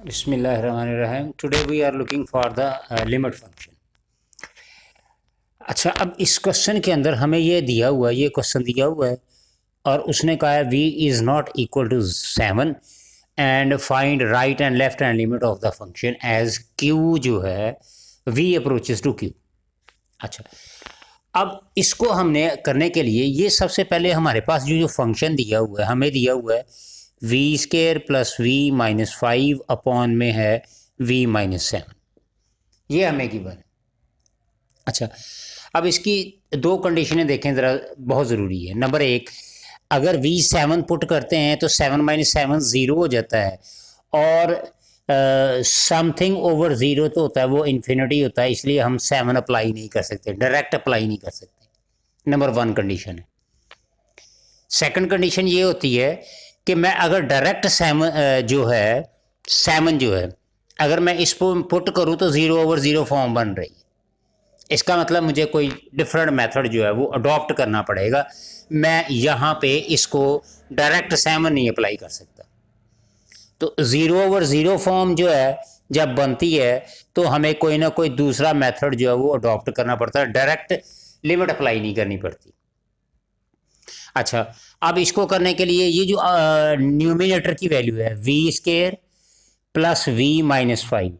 Bismillahirrahmanirrahim. Today we are looking for the limit function. अच्छा, अब इस क्वेश्चन के अंदर हमें ये दिया हुआ है, ये क्वेश्चन दिया हुआ है और उसने कहा है v is not equal to 7 and find right and left hand limit of the function as q जो है v अप्रोचेस टू q. अच्छा, अब इसको हमने करने के लिए ये सबसे पहले हमारे पास जो फंक्शन दिया हुआ है, हमें दिया हुआ है v square plus v minus 5 upon में है वी माइनस 7, ये हमें गिवन है. अच्छा, अब इसकी दो कंडीशनें देखें ज़रा, बहुत ज़रूरी है. नंबर एक, अगर वी 7 पुट करते हैं तो 7 माइनस 7 ज़ीरो हो जाता है और समथिंग ओवर ज़ीरो तो होता है वो इन्फिनिटी होता है, इसलिए हम 7 अप्लाई नहीं कर सकते, डायरेक्ट अप्लाई नहीं कर सकते. नंबर वन कंडीशन है. सेकंड कंडीशन ये होती है कि मैं अगर डायरेक्ट सैमन जो है अगर मैं इसको पुट करूँ तो 0 ओवर 0 फॉर्म बन रही है. इसका मतलब मुझे कोई डिफरेंट मेथड जो है वो अडॉप्ट करना पड़ेगा. मैं यहाँ पे इसको डायरेक्ट सैमन नहीं अप्लाई कर सकता. तो 0 ओवर 0 फॉर्म जो है जब बनती है तो हमें कोई ना कोई दूसरा मेथड जो है वो अडॉप्ट करना पड़ता है, डायरेक्ट लिमिट अप्लाई नहीं करनी पड़ती. अच्छा, अब इसको करने के लिए ये जो न्यूमिनेटर की वैल्यू है v square plus v minus 5,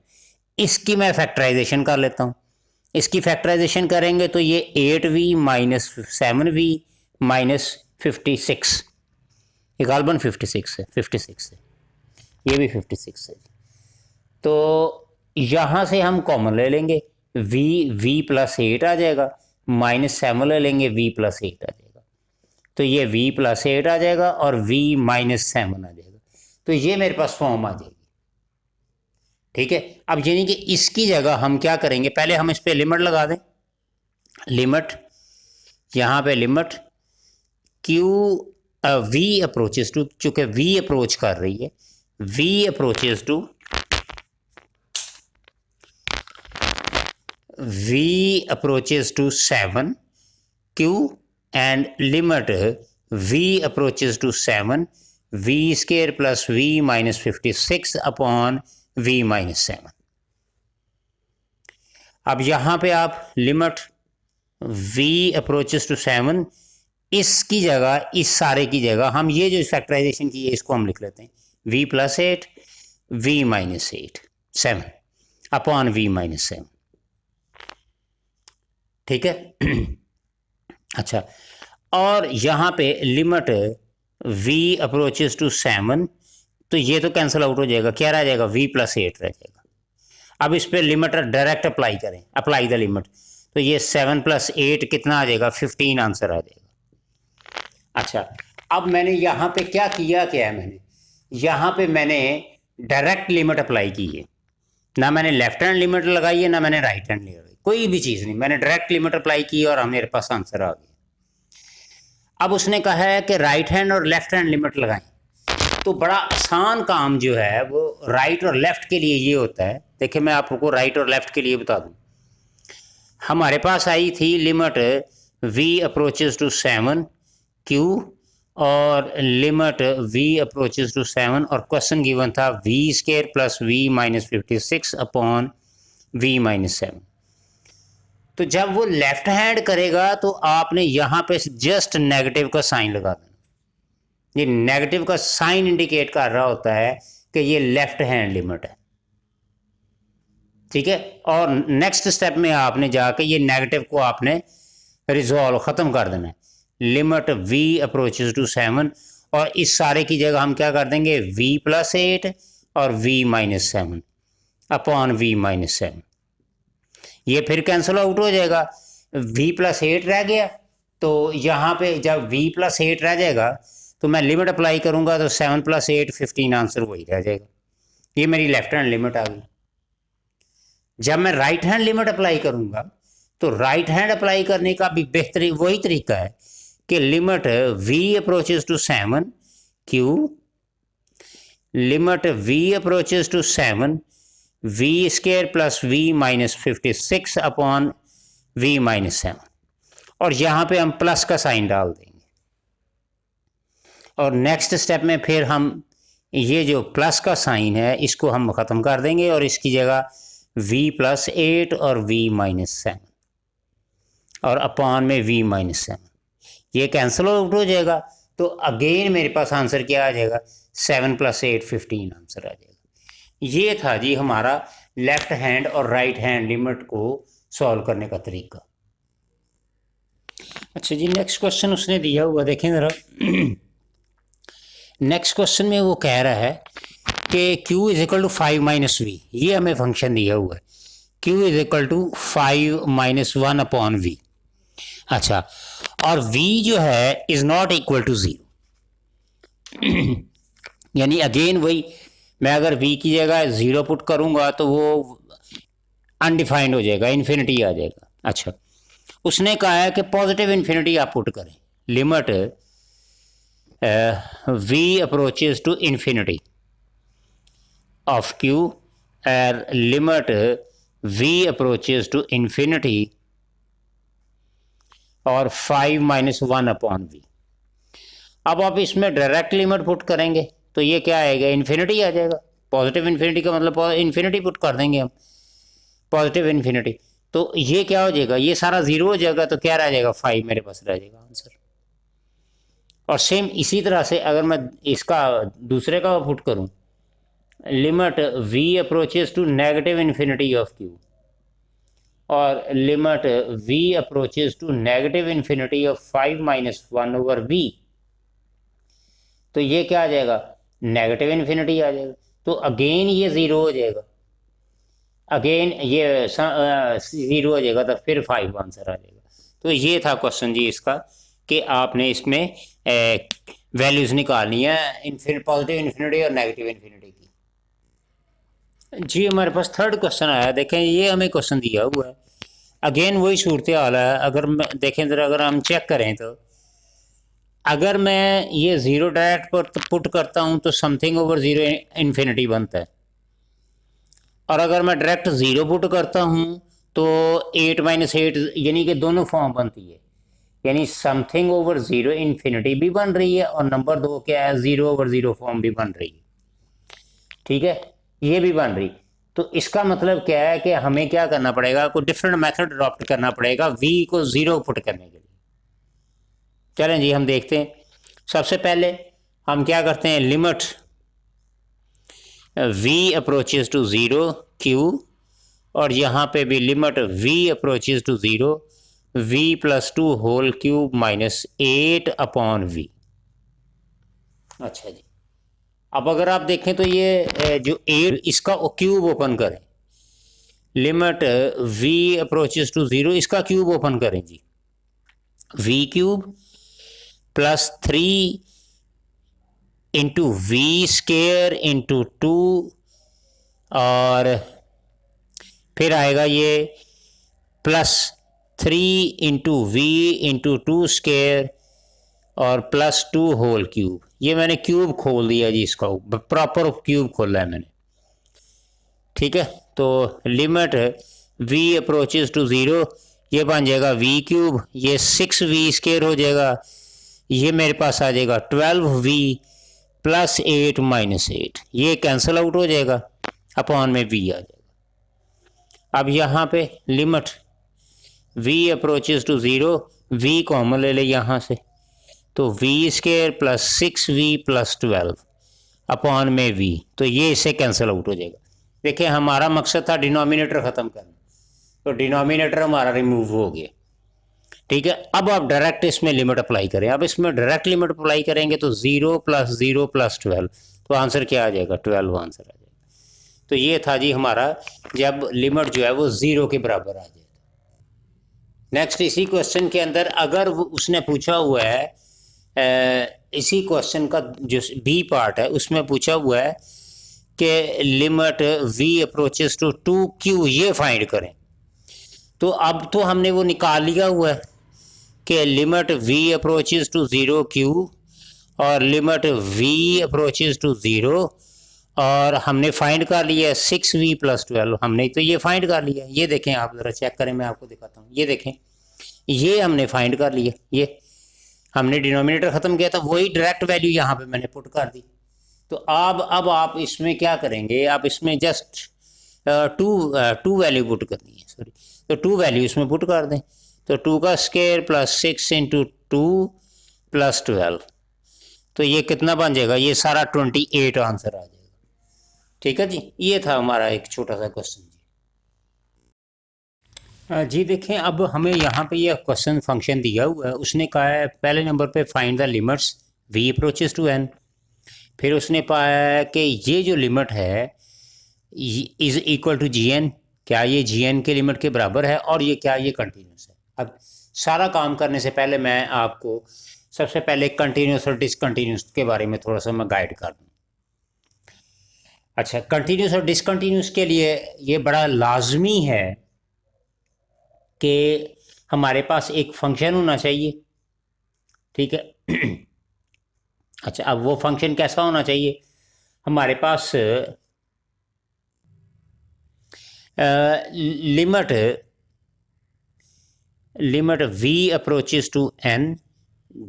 इसकी मैं फैक्टराइजेशन कर लेता हूँ. इसकी फैक्टराइजेशन करेंगे तो ये 8v माइनस 7v माइनस 56, ये गालबन 56 है, 56 है, ये भी 56 है. तो यहाँ से हम कॉमन ले लेंगे, v प्लस 8 आ जाएगा, माइनस 7 ले लेंगे, v प्लस 8 आ जाएगा. तो ये v प्लस 8 आ जाएगा और v माइनस 7 आ जाएगा. तो ये मेरे पास फॉर्म आ जाएगी. ठीक है, अब यानी कि इसकी जगह हम क्या करेंगे, पहले हम इस पर लिमिट लगा दें. लिमिट, यहाँ पे limit q v approaches to, चूंकि v अप्रोच कर रही है, v approaches to to 7 q and limit v approaches to 7 v square plus v minus 56 upon v minus 7. अब यहाँ पे आप लिमिट v approaches to 7, इसकी जगह, इस सारे की जगह हम ये जो फैक्टराइजेशन की है इसको हम लिख लेते हैं v plus 8 v minus 8 7 upon v minus 7. ठीक है. अच्छा, और यहाँ पे लिमिट v अप्रोचेस टू 7, तो ये तो कैंसिल आउट हो जाएगा, क्या रह जाएगा, v प्लस 8 रह जाएगा. अब इस पर लिमिट डायरेक्ट अप्लाई करें, अप्लाई द लिमिट, तो ये 7 प्लस 8 कितना आ जाएगा, 15 आंसर आ जाएगा. अच्छा, अब मैंने यहाँ पे क्या किया, मैंने यहाँ पे मैंने डायरेक्ट लिमिट अप्लाई की है, ना मैंने लेफ्ट हैंड लिमिट लगाई है ना मैंने राइट हैंड लगाई, कोई भी चीज़ नहीं, मैंने डायरेक्ट लिमिट अप्लाई की और मेरे पास आंसर आ गया. अब उसने कहा है कि राइट हैंड और लेफ्ट हैंड लिमिट लगाएं, तो बड़ा आसान काम जो है वो राइट और लेफ्ट के लिए ये होता है. देखिए, मैं आपको राइट और लेफ्ट के लिए बता दूं. हमारे पास आई थी limit v approaches to 7 q और लिमिट v अप्रोचेस टू 7, और क्वेश्चन गिवन था v square plus v minus 56 upon v minus 7. तो जब वो लेफ्ट हैंड करेगा तो आपने यहाँ पे जस्ट नेगेटिव का साइन लगा देना. ये नेगेटिव का साइन इंडिकेट कर रहा होता है कि ये लेफ्ट हैंड लिमिट है. ठीक है, और नेक्स्ट स्टेप में आपने जाके ये नेगेटिव को आपने रिजॉल्व ख़त्म कर देना है. लिमिट v अप्रोचेस टू 7, और इस सारे की जगह हम क्या कर देंगे, v प्लस 8 और v minus 7 upon v minus 7. ये फिर कैंसिल आउट हो जाएगा, v प्लस 8 रह गया. तो यहाँ पे जब v प्लस 8 रह जाएगा तो मैं लिमिट अप्लाई करूँगा तो 7 प्लस 8 15 आंसर वही रह जाएगा. ये मेरी लेफ्ट हैंड लिमिट आ गई. जब मैं राइट हैंड लिमिट अप्लाई करूँगा तो राइट हैंड अप्लाई करने का भी बेहतरीन वही तरीका है कि limit v approaches to 7 q, limit v approaches to 7 v square plus v minus 56 upon v minus 7, और यहाँ पे हम प्लस का साइन डाल देंगे. और नेक्स्ट स्टेप में फिर हम ये जो प्लस का साइन है इसको हम ख़त्म कर देंगे और इसकी जगह v+8 और v-7 और अपॉन में v-7 ये कैंसिल आउट हो जाएगा। तो अगेन मेरे पास आंसर क्या आ जाएगा, 7 + 8 15 आंसर आ जाएगा। ये था जी हमारा लेफ्ट हैंड और राइट हैंड लिमिट को सॉल्व करने का तरीका। अच्छा जी, नेक्स्ट क्वेश्चन उसने दिया हुआ देखें ज़रा। नेक्स्ट क्वेश्चन में वो कह रहा है कि q = 5 - v, ये हमें फंक्शन दिया हुआ है q = 5 - 1/v। अच्छा, और v जो है इज़ नॉट इक्वल टू 0 यानी अगेन वही, मैं अगर v की जगह 0 पुट करूँगा तो वो अनडिफाइंड हो जाएगा, इन्फिनिटी आ जाएगा। अच्छा, उसने कहा है कि पॉजिटिव इन्फिनिटी आप पुट करें, limit v approaches to infinity of q और limit v approaches to infinity और 5 - 1/v। अब आप इसमें डायरेक्ट लिमिट पुट करेंगे तो ये क्या आएगा, इन्फिनिटी आ जाएगा। पॉजिटिव इन्फिनिटी का मतलब इन्फिनिटी पुट कर देंगे हम, पॉजिटिव इन्फिनिटी, तो ये क्या हो जाएगा, ये सारा 0 हो जाएगा, तो क्या रह जाएगा, 5 मेरे पास रह जाएगा आंसर। और सेम इसी तरह से अगर मैं इसका दूसरे का पुट करूं, limit v approaches to negative infinity of q और limit v approaches to negative infinity of 5 - 1/v, तो ये क्या आ जाएगा, नेगेटिव इन्फिनिटी आ जाएगा। तो अगेन ये 0 हो जाएगा, अगेन ये 0 हो जाएगा, तो फिर 5 आंसर आ जाएगा। तो ये था क्वेश्चन जी इसका, कि आपने इसमें वैल्यूज़ निकालनी है पॉजिटिव इन्फिनिटी और नेगेटिव इन्फिनिटी की। जी हमारे पास थर्ड क्वेश्चन आया, देखें ये हमें क्वेश्चन दिया हुआ है, अगेन वही सूरत हाल है। अगर देखें ज़रा, अगर हम चेक करें तो अगर मैं ये 0 डायरेक्ट पर पुट करता हूँ तो समथिंग ओवर 0 इन्फिनिटी बनता है, और अगर मैं डायरेक्ट 0 पुट करता हूँ तो 8 - 8 यानी कि दोनों फॉर्म बनती है, यानी समथिंग ओवर 0 इन्फिनिटी भी बन रही है और नंबर 2 क्या है, 0/0 फॉर्म भी बन रही है। ठीक है, ये भी बन रही। तो इसका मतलब क्या है कि हमें क्या करना पड़ेगा, कोई डिफरेंट मेथड अडॉप्ट करना पड़ेगा v को 0 पुट करने के लिए। चलें जी हम देखते हैं। सबसे पहले हम क्या करते हैं, limit v approaches to 0 q, और यहाँ पे भी limit v approaches to 0 v+2 whole cube -8/v। अच्छा जी, अब अगर आप देखें तो ये जो 8 इसका क्यूब ओपन करें, लिमिट v अप्रोचेज टू 0 इसका क्यूब ओपन करें जी, v³ +3 × v² × 2 और फिर आएगा ये +3 × v × 2² और +2 होल क्यूब। ये मैंने क्यूब खोल दिया जी, इसका प्रॉपर क्यूब खोला है मैंने। ठीक है, तो लिमिट v अप्रोचेज टू 0 ये बन जाएगा v³, ये 6v² हो जाएगा, ये मेरे पास आ जाएगा 12v + 8 - 8, ये कैंसिल आउट हो जाएगा, अपॉन में v आ जाएगा। अब यहाँ पे limit v approaches to 0, v common ले ले यहाँ से, तो v² + 6v + 12 अपॉन में v, तो ये इससे कैंसिल आउट हो जाएगा। देखिए हमारा मकसद था डिनोमिनेटर ख़त्म करना, तो डिनोमिनेटर हमारा रिमूव हो गया। ठीक है, अब आप डायरेक्ट इसमें लिमिट अप्लाई करें। अब इसमें डायरेक्ट लिमिट अप्लाई करेंगे तो 0 + 0 + 12, तो आंसर क्या आ जाएगा, 12 आंसर आ जाएगा। तो ये था जी हमारा, जब लिमिट जो है वो 0 के बराबर आ जाए। नेक्स्ट इसी क्वेश्चन के अंदर अगर उसने पूछा हुआ है, इसी क्वेश्चन का जो बी पार्ट है उसमें पूछा हुआ है कि limit v approaches to 2q ये फाइंड करें। तो अब तो हमने वो निकाल लिया हुआ है कि limit v approaches to 0q और लिमिट v अप्रोचेज टू 0, और हमने फाइंड कर लिया 6v + 12, हमने तो ये फाइंड कर लिया। ये देखें आप ज़रा चेक करें, मैं आपको दिखाता हूँ, ये देखें ये हमने फाइंड कर लिया, ये हमने डिनोमिनेटर ख़त्म किया था, वही डायरेक्ट वैल्यू यहाँ पे मैंने पुट कर दी। तो अब आप इसमें क्या करेंगे, आप इसमें जस्ट टू वैल्यू पुट करनी है, सॉरी, तो टू वैल्यू इसमें पुट कर दें। तो 2 का स्क्वायर प्लस 6 इंटू 2 प्लस 12, तो ये कितना बन जाएगा, ये सारा 28 आंसर आ जाएगा। ठीक है जी, ये था हमारा एक छोटा सा क्वेश्चन जी। जी देखें, अब हमें यहाँ पे ये क्वेश्चन फंक्शन दिया हुआ है, उसने कहा है पहले नंबर पे find the limits v approaches to n, फिर उसने पाया है कि ये जो लिमिट है is equal to g n, क्या ये जी एन के लिमिट के बराबर है, और ये क्या ये कंटिन्यूस है। अब सारा काम करने से पहले मैं आपको सबसे पहले कंटिन्यूस और डिसकंटिन्यूस के बारे में थोड़ा सा मैं गाइड कर दूँ। अच्छा, कंटिन्यूस और डिसकंटिन्यूस के लिए ये बड़ा लाजमी है कि हमारे पास एक फंक्शन होना चाहिए। ठीक है। अच्छा, अब वो फंक्शन कैसा होना चाहिए, हमारे पास limit v approaches to n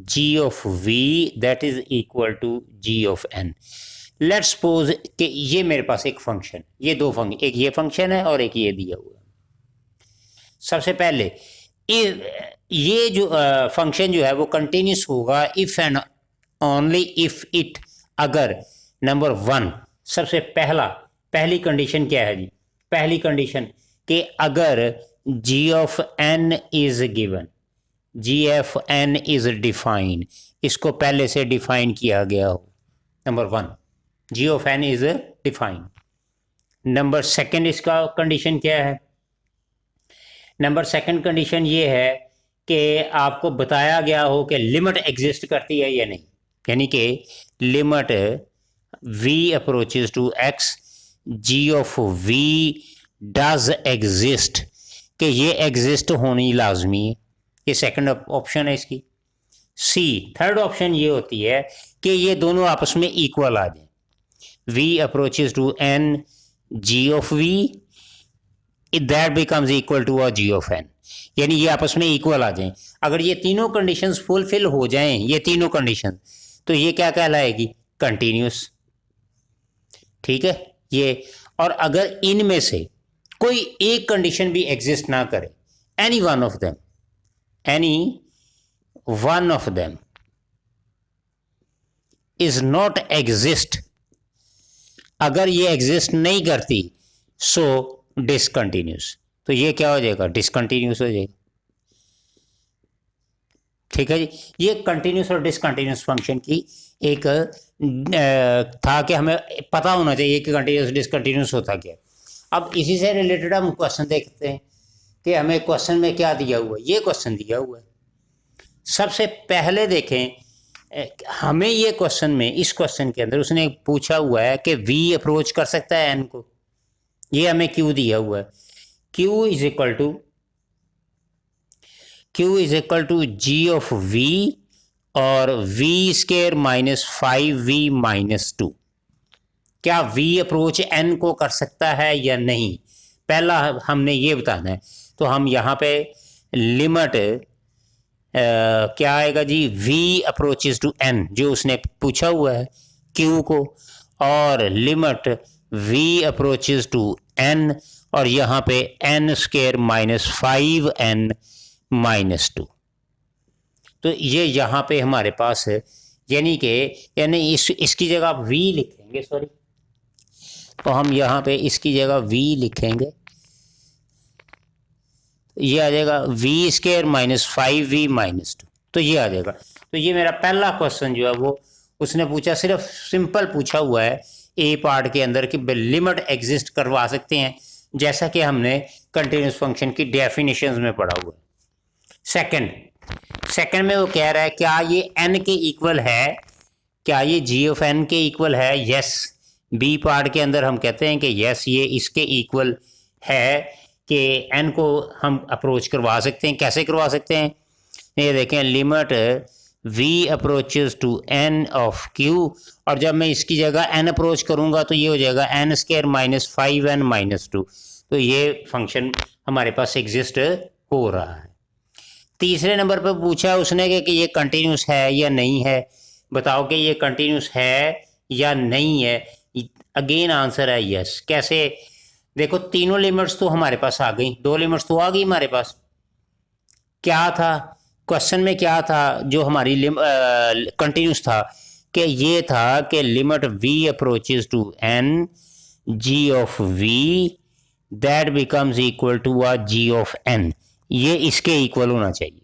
g of v that is equal to g of n। Let's suppose कि ये मेरे पास एक फंक्शन, ये दो फंक्शन, एक ये फंक्शन है और एक ये दिया हुआ है। सबसे पहले ये जो फंक्शन जो है वो कंटिन्यूस होगा if and only if it, अगर नंबर 1 सबसे पहली कंडीशन क्या है जी, पहली कंडीशन कि अगर g of n is given, g of n is defined, इसको पहले से डिफाइन किया गया हो। Number 1, g of n is defined. Number 2 इसका कंडीशन क्या है, नंबर 2 कंडीशन ये है कि आपको बताया गया हो कि लिमिट एग्जिस्ट करती है या नहीं, यानी कि limit v approaches to x g of v does exist, कि ये एग्जिस्ट होनी लाजमी है। ये सेकंड ऑप्शन है इसकी। थर्ड ऑप्शन ये होती है कि ये दोनों आपस में इक्वल आ जाए, v approaches to n g of v that becomes equal to g of n, यानी ये आपस में इक्वल आ जाएं। अगर ये तीनों कंडीशंस फुलफिल हो जाएं, ये तीनों कंडीशन, तो ये क्या कहलाएगी, कंटिन्यूस। ठीक है ये, और अगर इनमें से कोई एक कंडीशन भी एग्जिस्ट ना करे, any one of them is not exist, अगर ये एग्जिस्ट नहीं करती सो डिसकंटिन्यूस, तो ये क्या हो जाएगा, डिसकंटिन्यूस हो जाएगा। ठीक है जी, ये कंटिन्यूस और डिसकंटिन्यूस फंक्शन की एक था कि हमें पता होना चाहिए कि कंटिन्यूस डिसकंटिन्यूस होता क्या। अब इसी से रिलेटेड हम क्वेश्चन देखते हैं कि हमें क्वेश्चन में क्या दिया हुआ है। ये क्वेश्चन दिया हुआ है, सबसे पहले देखें हमें ये क्वेश्चन में, इस क्वेश्चन के अंदर उसने पूछा हुआ है कि v अप्रोच कर सकता है n को, ये हमें q दिया हुआ है, q is equal to g of v और v square minus 5v minus 2। क्या v अप्रोच n को कर सकता है या नहीं, पहला हमने ये बताना है। तो हम यहाँ पे लिमिट क्या आएगा जी, v अप्रोचेस टू n जो उसने पूछा हुआ है q को, और limit v approaches to n, और यहाँ पे n square minus 5n minus 2। तो ये यहाँ पे हमारे पास है, यानी इसकी जगह आप v लिखेंगे, सॉरी, तो हम यहाँ पे इसकी जगह v लिखेंगे, ये आ जाएगा v square minus 5v minus 2, तो ये आ जाएगा। तो ये मेरा पहला क्वेश्चन जो है वो उसने पूछा, सिर्फ सिंपल पूछा हुआ है ए पार्ट के अंदर कि लिमिट एग्जिस्ट करवा सकते हैं, जैसा कि हमने कंटिन्यूस फंक्शन की डेफिनेशंस में पढ़ा हुआ है। सेकंड में वो कह रहा है क्या ये n के इक्वल है, क्या ये g ऑफ n के इक्वल है। यस, बी पार्ट के अंदर हम कहते हैं कि यस ये इसके इक्वल है, कि n को हम अप्रोच करवा सकते हैं। कैसे करवा सकते हैं, ये देखें, limit v approaches to n of q, और जब मैं इसकी जगह n अप्रोच करूंगा तो ये हो जाएगा n square minus 5n minus 2। तो ये फंक्शन हमारे पास एग्जिस्ट हो रहा है। तीसरे नंबर पर पूछा उसने कि ये कंटिन्यूस है या नहीं है, बताओ कि ये कंटिन्यूस है या नहीं है? अगेन आंसर है यस। कैसे? देखो तीनों लिमिट्स तो हमारे पास आ गई, दो लिमिट्स तो आ गई हमारे पास। क्या था क्वेश्चन में, क्या था जो हमारी कंटिन्यूस था कि ये था कि limit v approaches to n g of v that becomes equal to a g of n, ये इसके इक्वल होना चाहिए।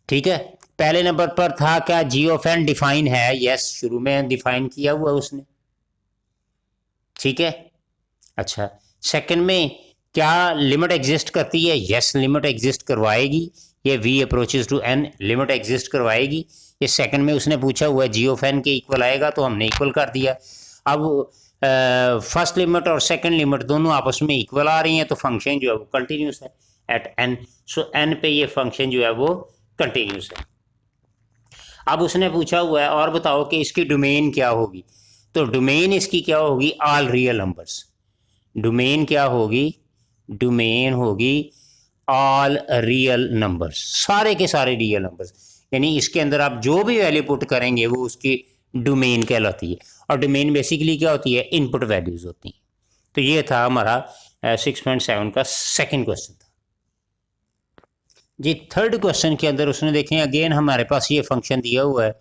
ठीक है, पहले नंबर पर था क्या g ऑफ n डिफाइन है? यस, शुरू में डिफाइन किया हुआ उसने। ठीक है, अच्छा सेकंड में क्या लिमिट एग्जिस्ट करती है? यस, लिमिट एग्जिस्ट करवाएगी। ये v approaches to n limit exist करवाएगी। ये सेकंड में उसने पूछा हुआ है g ऑफ n के इक्वल आएगा, तो हमने इक्वल कर दिया। अब फर्स्ट लिमिट और सेकंड लिमिट दोनों आपस में इक्वल आ रही हैं, तो फंक्शन जो है वो कंटिन्यूस है एट n। सो n पे ये फंक्शन जो है वो कंटिन्यूस है। अब उसने पूछा हुआ है और बताओ कि इसकी डोमेन क्या होगी, तो डोमेन इसकी क्या होगी? All real numbers. डोमेन क्या होगी? डोमेन होगी ऑल रियल नंबर्स, सारे के सारे रियल नंबर्स। यानी इसके अंदर आप जो भी वैल्यू पुट करेंगे वो उसकी डोमेन कहलाती है। और डोमेन बेसिकली क्या होती है? इनपुट वैल्यूज होती हैं। तो ये था हमारा 6.7 का सेकंड क्वेश्चन था जी। थर्ड क्वेश्चन के अंदर उसने देखें अगेन हमारे पास ये फंक्शन दिया हुआ है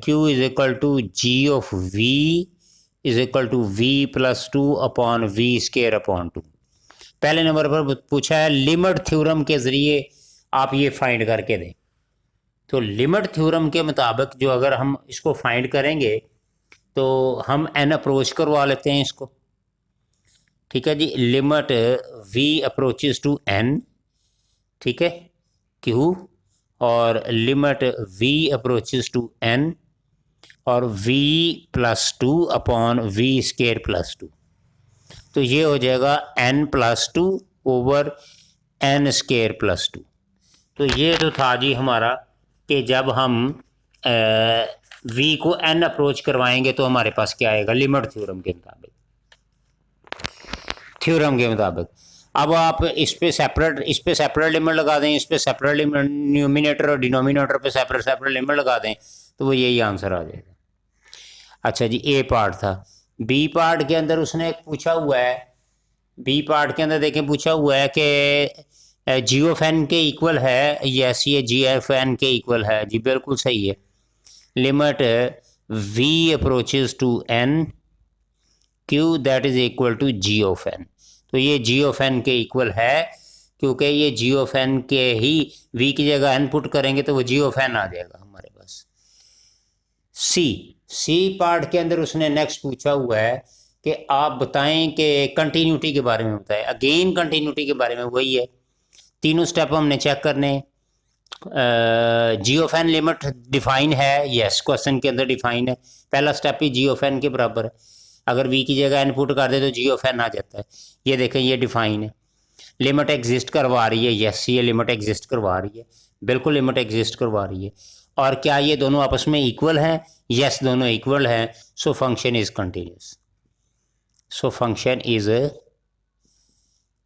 q is equal to g of v is equal to v plus 2 upon v square upon 2। पहले नंबर पर पूछा है लिमिट थ्योरम के ज़रिए आप ये फाइंड करके दें। तो लिमिट थ्योरम के मुताबिक जो अगर हम इसको फाइंड करेंगे तो हम n अप्रोच करवा लेते हैं इसको। ठीक है जी, limit v approaches to n, ठीक है, q, और limit v approaches to n और v plus 2 upon v square plus 2। तो ये हो जाएगा n plus 2 over n square plus 2। तो ये तो था जी हमारा कि जब हम v को n अप्रोच करवाएंगे तो हमारे पास क्या आएगा लिमिट थ्योरम के मुताबिक। अब आप इस पे सेपरेट लिमिट लगा दें, इस पे सेपरेट लिमिट, न्यूमिनेटर और डिनोमिनेटर पे सेपरेट लिमिट लगा दें, तो वो यही आंसर आ जाएगा। अच्छा जी, ए पार्ट था। बी पार्ट के अंदर उसने एक पूछा हुआ है, बी पार्ट के अंदर देखें पूछा हुआ है कि जी ऑफ एन के इक्वल है। यस, ये जी ऑफ एन के इक्वल है जी, बिल्कुल सही है। Limit v approaches to n q that is equal to g of n. तो ये जी ऑफ एन के इक्वल है, क्योंकि ये जी ऑफ एन के ही वी की जगह एन पुट करेंगे तो वो जी ऑफ एन आ जाएगा हमारे पास। सी पार्ट के अंदर उसने नेक्स्ट पूछा हुआ है कि आप बताएं कि कंटिन्यूटी के बारे में बताएं। अगेन कंटिन्यूटी के बारे में वही है, तीनों स्टेप हमने चेक करने। G of n limit define है, यस क्वेश्चन के अंदर डिफाइन है। पहला स्टेप ही जी ऑफ एन के बराबर है। अगर वी की जगह एन पुट कर दे तो जी ऑफ एन आ जाता है। ये देखें, ये डिफाइन है। लिमिट एग्जिस्ट करवा रही है, यस ये लिमिट एग्जिस्ट करवा रही है, बिल्कुल लिमिट एग्जिस्ट करवा रही है। और क्या ये दोनों आपस में इक्वल हैं? यस, दोनों इक्वल हैं। So function is continuous. So function is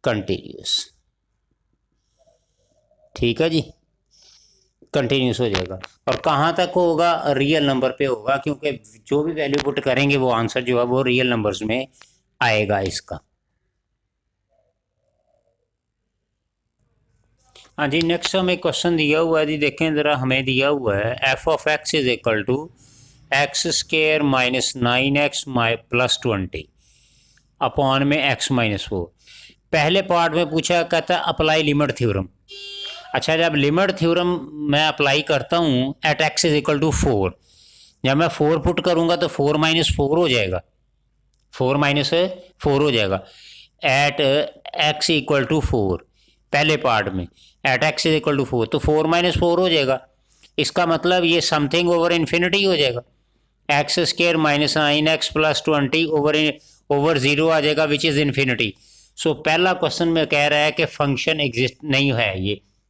continuous. ठीक है जी, कंटिन्यूस हो जाएगा। और कहाँ तक होगा? रियल नंबर पे होगा, क्योंकि जो भी वैल्यू पुट करेंगे वो आंसर जो है वो रियल नंबर्स में आएगा इसका। हाँ जी, नेक्स्ट हमें क्वेश्चन दिया हुआ है जी, देखें ज़रा, हमें दिया हुआ है f of x is equal to x square minus 9x plus 20 upon में x माइनस 4। पहले पार्ट में पूछा, कहता है अप्लाई लिमिट थ्योरम। अच्छा, जब लिमिट थ्योरम मैं अप्लाई करता हूँ at x is equal to 4, जब मैं 4 पुट करूँगा तो 4 माइनस 4 हो जाएगा, 4 माइनस 4 हो जाएगा एट एक्स इक्वल टू 4। पहले पार्ट में at x is equal to 4, तो 4 माइनस 4 हो जाएगा। इसका मतलब ये समथिंग ओवर इन्फिनिटी हो जाएगा। X square minus 9x plus 20 over 0 आ जाएगा, विच इज़ इन्फिनिटी। सो पहला क्वेश्चन में कह रहा है कि फंक्शन एग्जिस्ट नहीं है।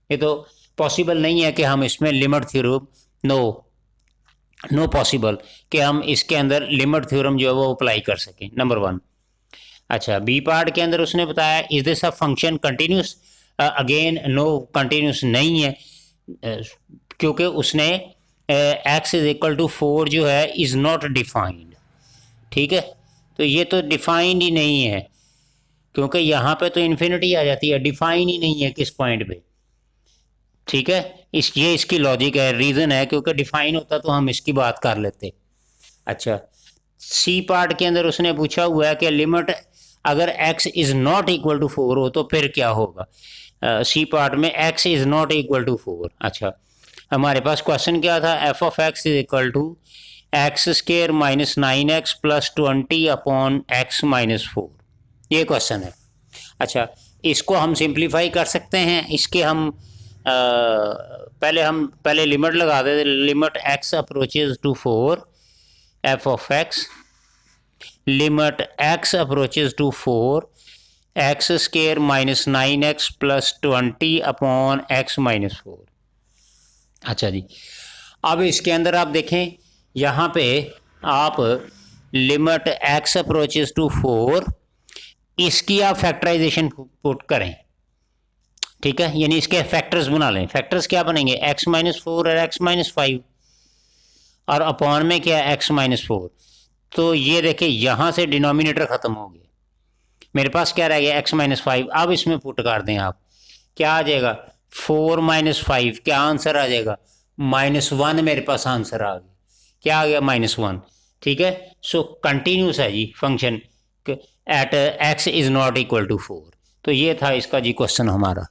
ये तो पॉसिबल नहीं है कि हम इसमें लिमिट थ्योरम, नो पॉसिबल कि हम इसके अंदर लिमिट थ्योरम जो है वो अप्लाई कर सकें, नंबर 1। अच्छा, बी पार्ट के अंदर उसने बताया is this a function continuous? Again no, continuous नहीं है, क्योंकि उसने एक्स इज इक्वल टू 4 जो है इज़ नॉट डिफाइंड, ठीक है। तो ये तो डिफाइंड ही नहीं है, क्योंकि यहाँ पे तो इन्फिनिटी आ जाती है, डिफाइन ही नहीं है किस पॉइंट पे, ठीक है। ये इसकी लॉजिक है, रीज़न है, क्योंकि डिफाइन होता तो हम इसकी बात कर लेते। अच्छा, सी पार्ट के अंदर उसने पूछा हुआ है कि लिमिट अगर x is not equal to 4 हो तो फिर क्या होगा। सी पार्ट में x is not equal to 4। अच्छा, हमारे पास क्वेश्चन क्या था, f of x is equal to x square minus 9x plus 20 upon x minus 4, ये क्वेश्चन है। अच्छा, इसको हम सिंप्लीफाई कर सकते हैं, इसके हम पहले लिमिट लगा देते, limit x approaches to 4 f of x, limit x approaches to 4 x square minus 9x plus 20 upon x minus 4। अच्छा जी, अब इसके अंदर आप देखें, यहाँ पे आप लिमिट x अप्रोचेज टू 4, इसकी आप फैक्टराइजेशन पुट करें, ठीक है, यानी इसके फैक्टर्स बना लें। फैक्टर्स क्या बनेंगे, x माइनस 4 और x माइनस 5, और अपॉन में क्या है x माइनस 4। तो ये देखिए यहाँ से डिनोमिनेटर ख़त्म हो गया, मेरे पास क्या रह गया x माइनस 5। अब इसमें पुट कर दें आप, क्या आ जाएगा 4 माइनस 5, क्या आंसर आ जाएगा -1, मेरे पास आंसर आ गया, क्या आ गया -1, ठीक है। सो कंटिन्यूस है जी function at x is not equal to 4। तो ये था इसका जी क्वेश्चन हमारा।